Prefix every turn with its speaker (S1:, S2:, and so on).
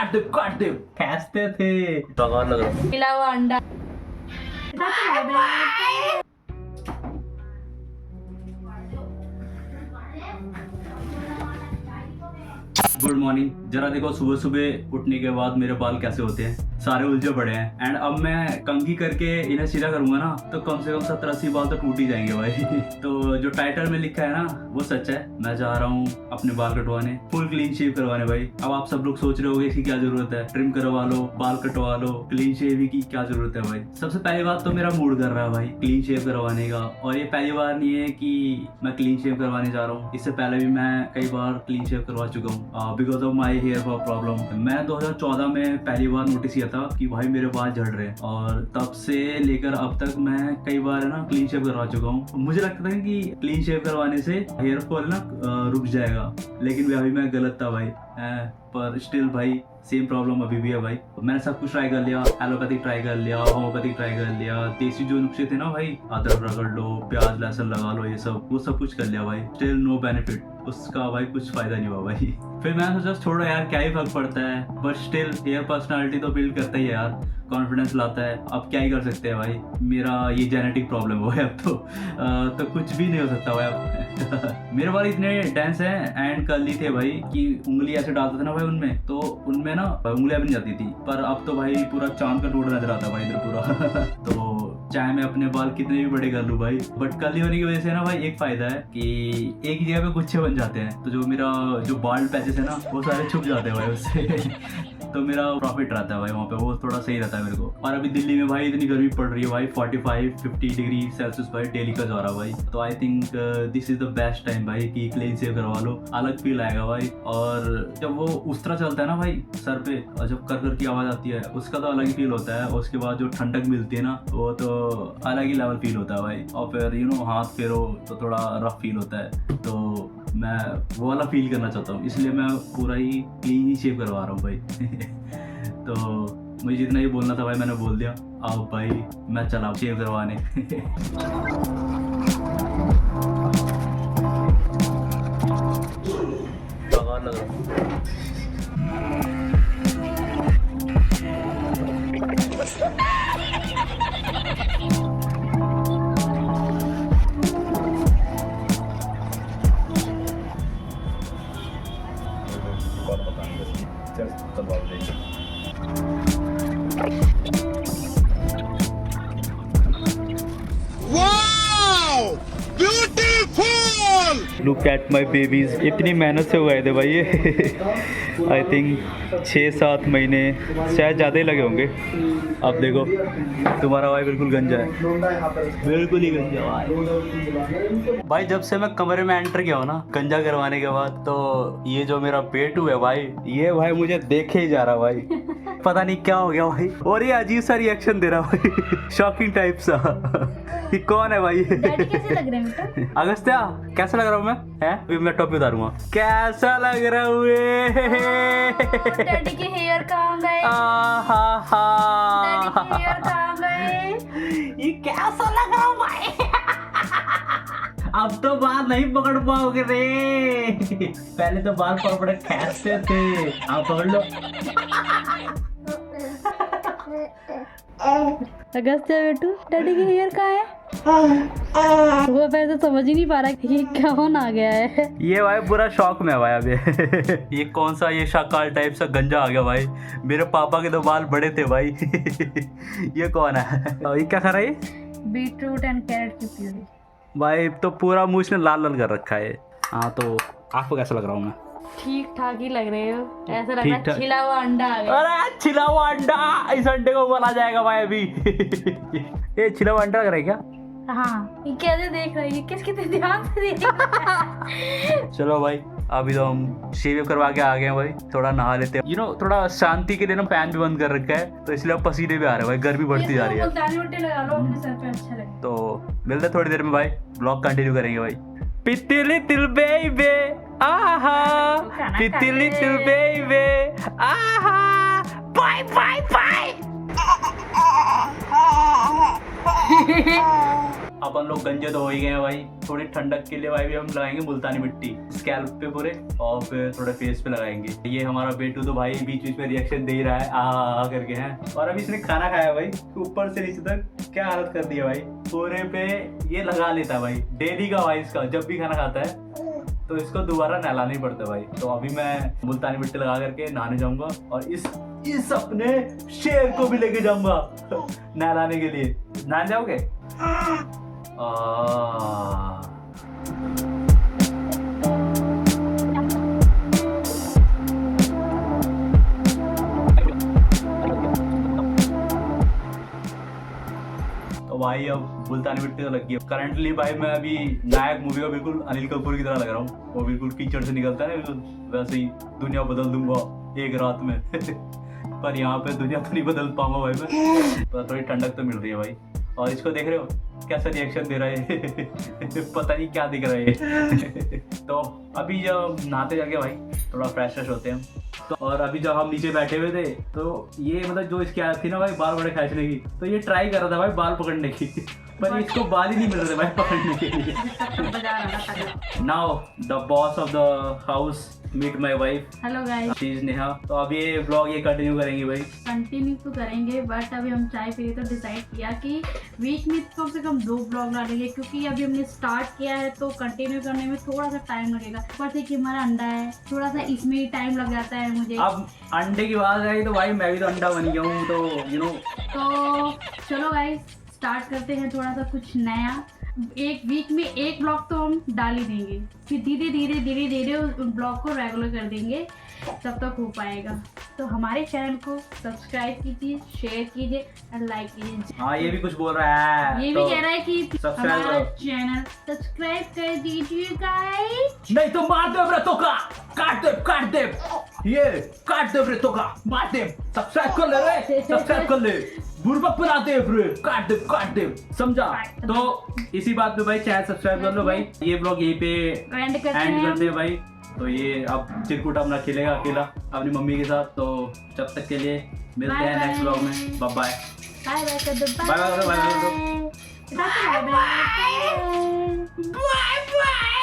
S1: काट दे खींचते थे। भगवान लग रहा
S2: मिला हुआ अंडा।
S1: Good morning. जरा देखो सुबह सुबह उठने के बाद मेरे बाल कैसे होते हैं, सारे उलझे पड़े हैं। एंड अब मैं कंघी करके इन्हें सीधा करूंगा ना तो कम से कम 70-80 बाल तो टूट ही जाएंगे भाई। तो जो टाइटल में लिखा है ना वो सच है। मैं जा रहा हूँ अपने बाल कटवाने, फुल क्लीन शेव करवाने भाई। अब आप सब लोग सोच रहे होगे इसकी क्या जरूरत है, ट्रिम करवा लो, बाल कटवा लो, क्लीन शेव की क्या जरूरत है भाई। सबसे पहली बात तो मेरा मूड कर रहा है भाई क्लीन शेव करवाने का। और ये पहली बार नहीं है कि मैं क्लीन शेव करवाने जा रहा हूँ, इससे पहले भी मैं कई बार क्लीन शेव करवा चुका हूँ because of my hair problem. मैं 2014 में पहली बार नोटिस किया था कि भाई मेरे बाल झड़ रहे हैं, और तब से लेकर अब तक मैं कई बार है ना क्लीन शेव करवा चुका हूँ। मुझे लगता था कि क्लीन शेव करवाने से हेयर फॉल ना रुक जाएगा, लेकिन अभी मैं गलत था भाई। पर स्टिल भाई सेम प्रॉब्लम अभी भी है भाई। मैंने सब कुछ ट्राई कर लिया, एलोपैथिक ट्राई कर लिया, होम्योपैथिक ट्राई कर लिया, देसी जो नुस्खे थे ना भाई, अदरक रगड़ लो, प्याज लहसुन लगा लो, ये सब वो सब कुछ कर लिया भाई। स्टिल नो बेनिफिट, उसका भाई कुछ फायदा नहीं हुआ भाई। फिर मैंने सोचा छोड़ो यार क्या ही फर्क पड़ता है, बट स्टिल हेयर पर्सनालिटी तो बिल्ड करता ही है यार, कॉन्फिडेंस लाता है। अब क्या ही कर सकते हैं भाई, मेरा ये जेनेटिक प्रॉब्लम हो है अब तो कुछ भी नहीं हो सकता भाई अब। मेरे बाल इतने डेंस हैं एंड कर्ली थे भाई कि उंगली ऐसे डालते थे ना भाई उनमें, तो उनमें ना उंगलियां भी नहीं जाती थी। पर अब तो भाई पूरा चांद का टुकड़ा नजर आता है भाई इधर पूरा। तो चाहे मैं अपने बाल कितने भी बड़े कर लूं भाई, बट कर्ली होने की वजह से ना भाई एक फायदा है कि एक ही जगह पे गुच्छे बन जाते हैं, तो जो मेरा जो बाल पैचेस है ना वो सारे छुप जाते हैं भाई उससे। तो मेरा प्रॉफिट रहता है भाई वहाँ पे, वो थोड़ा सही रहता है मेरे को। और अभी दिल्ली में भाई इतनी गर्मी पड़ रही है भाई, 45-50 डिग्री सेल्सियस भाई डेली का जा रहा भाई। तो I think this is the best time भाई कि क्लीन शेव करवा लो, अलग फील आएगा भाई। और जब वो उस तरह चलता है ना भाई सर पे, और जब कर की आवाज आती है उसका तो अलग ही फील होता है। और उसके बाद जो ठंडक मिलती है ना वो तो अलग ही लेवल फील होता है भाई। और फिर यू नो हाथ फेरो तो थोड़ा रफ फील होता है, तो मैं वो वाला फील करना चाहता हूँ, इसलिए मैं पूरा ही क्लीन ही शेव करवा रहा हूँ भाई। तो मुझे जितना ही बोलना था भाई मैंने बोल दिया। अब भाई मैं चला शेव करवाने। लुक एट माई बेबीज, इतनी मेहनत से उगाए थे भाई ये। आई थिंक 6-7 महीने शायद ज़्यादा ही लगे होंगे। अब देखो तुम्हारा भाई बिल्कुल गंजा है, बिल्कुल ही गंजा भाई। जब से मैं कमरे में एंटर किया हूँ ना गंजा करवाने के बाद, तो ये जो मेरा पेटू है भाई, ये भाई मुझे देखे ही जा रहा भाई, पता नहीं क्या हो गया भाई। और ये अजीब सा रिएक्शन दे रहा भाई, शॉकिंग टाइप सा। कि कौन है भाई?
S2: डैडी कैसे लग रहे हैं?
S1: अगस्त्या कैसा लग रहा हूँ मैं? है मैं टॉप पे उतारूंगा। कैसा लग रहा हूँ?
S2: डैडी के हेयर कहाँ गए? डैडी के हेयर कहाँ गए?
S1: ये कैसा लग रहा हूँ भाई? अब तो बाल नहीं पकड़ पाओगे रे। पहले तो बाल पकड़ खींचते थे, आप पकड़ लो।
S2: अगस्त्या बेटू डैडी के हेयर कहाँ है? वो पहले तो समझ ही नहीं पा रहा कि ये कौन आ गया है। ये
S1: भाई पूरा शौक में है भाई अभी। ये कौन सा ये शाकाल टाइप सा गंजा आ गया भाई। मेरे पापा के तो बाल बड़े थे भाई। ये कौन है? ये क्या खा रहा है?
S2: बीटरूट एंड कैरेट की प्यूरी
S1: भाई। तो पूरा मुंह इसने लाल लाल कर रखा है। हाँ तो आपको कैसा लग रहा हूँ मैं?
S2: ठीक ठाक ही लग रहे हो, ऐसा लग रहा है छिला हुआ अंडा आ गया।
S1: अरे छिला हुआ अंडा, इस अंडे को उबाला जाएगा भाई अभी। ये छिला हुआ अंडा लग रहा है क्या?
S2: हाँ, ये कैसे देख रही है, किसके ध्यान से देख रही है।
S1: चलो भाई अभी तो हम शेव करवा के आ गए हैं भाई, थोड़ा नहा लेते हैं। थोड़ा शांति के लिए ना फैन भी बंद कर रखा है, तो इसलिए अब पसीने भी आ रहे हैं भाई, गर्मी बढ़ती जा रही है।
S2: लगा लो अपने सर पे, अच्छा लगेगा।
S1: तो मिलते थोड़ी देर में भाई, ब्लॉग कंटिन्यू करेंगे भाई। पित्ती लिटिल बेबी आहा, पित्ती लिटिल बेबी आहा, बाय बाय बाय। अपन लोग गंजे तो हो ही गए हैं भाई, थोड़ी ठंडक के लिए भाई भी हम लगाएंगे मुल्तानी मिट्टी स्कैल्प पे पूरे, और फिर थोड़े फेस पे लगाएंगे। ये हमारा बेटू तो भाई बीच बीच में रिएक्शन दे ही रहा है आ करके हैं। और अभी इसने खाना खाया भाई, ऊपर से नीचे तक क्या हालत कर दी है भाई, पूरे पे ये लगा लेता है भाई, डेली का भाई इसका, जब भी खाना खाता है तो इसको दोबारा नहलाना ही पड़ता है भाई। तो अभी मैं मुल्तानी मिट्टी लगा करके नहाने जाऊंगा और इस अपने शेर को भी लेके जाऊंगा नहलाने के लिए। नहाने जाओगे? तो भाई अब मुल्तानी मिट्टी तो लगी है। करंटली भाई मैं अभी नायक मूवी का बिल्कुल अनिल कपूर की तरह लग रहा हूँ, वो बिल्कुल कीचड़ से निकलता है बिल्कुल वैसे ही, दुनिया बदल दूंगा एक रात में पर यहाँ पे दुनिया तो नहीं बदल पाऊंगा भाई मैं, पर थोड़ी ठंडक तो मिल रही है भाई। और इसको देख रहे हो कैसा रिएक्शन दे रहा है पता नहीं क्या दिख रहा है तो अभी जब नहाते जाके भाई थोड़ा फ्रेश होते हैं तो। और अभी जब हम नीचे बैठे हुए थे तो ये मतलब जो इसकी आदत थी ना भाई बाल बड़े खींचने की, तो ये ट्राई कर रहा था भाई बाल पकड़ने की पर इसको बाल ही नहीं मिल रहे थे भाई पकड़ने के लिए। Now the boss of the house meet my wife.
S2: Hello guys,
S1: she is Neha. तो अब ये ब्लॉग ये कंटिन्यू करेंगे भाई,
S2: कंटिन्यू तो करेंगे बट अभी हम चाय पी रहे तो डिसाइड किया कि वीक में कम से कम 2 ब्लॉग डालेंगे, क्योंकि अभी हमने स्टार्ट किया है तो कंटिन्यू करने में थोड़ा सा टाइम लगेगा। ऊपर से कि हमारा अंडा है, थोड़ा सा इसमें ही टाइम लग जाता है मुझे।
S1: अब अंडे की बात आई तो भाई मैं भी तो अंडा बन गया हूँ, तो यू नो।
S2: तो चलो गाइस स्टार्ट करते हैं थोड़ा सा कुछ नया। एक वीक में 1 ब्लॉग तो हम डाल ही देंगे, फिर धीरे धीरे उस ब्लॉग को रेगुलर कर देंगे, तब तक हो पाएगा। तो हमारे चैनल को सब्सक्राइब कीजिए, शेयर कीजिए और लाइक कीजिए।
S1: हाँ ये भी कुछ बोल रहा है,
S2: ये
S1: तो
S2: भी कह रहा है कि
S1: सब्सक्राइब
S2: हमारा
S1: करो।
S2: चैनल सब्सक्राइब कर दीजिए गाइस।
S1: नहीं तो मार दे ब्रे तो का, काट दे ये काट दे ब्रे तो का, मार दे। सब्सक्राइब कर ले रे, सब्सक्राइब कर ले, बुर्बक बना दे ब्रे, काट दे समझा। तो इसी बात पे भाई चैनल सब्सक्राइब कर लो भाई। ये ब्लॉग यहीं पे
S2: एंड करते
S1: हैं भाई। तो ये अब चिरकुट अपना खेलेगा अकेला अपनी मम्मी के साथ। तो जब तक के लिए मिलते हैं नेक्स्ट ब्लॉग में। Bye bye
S2: bye bye.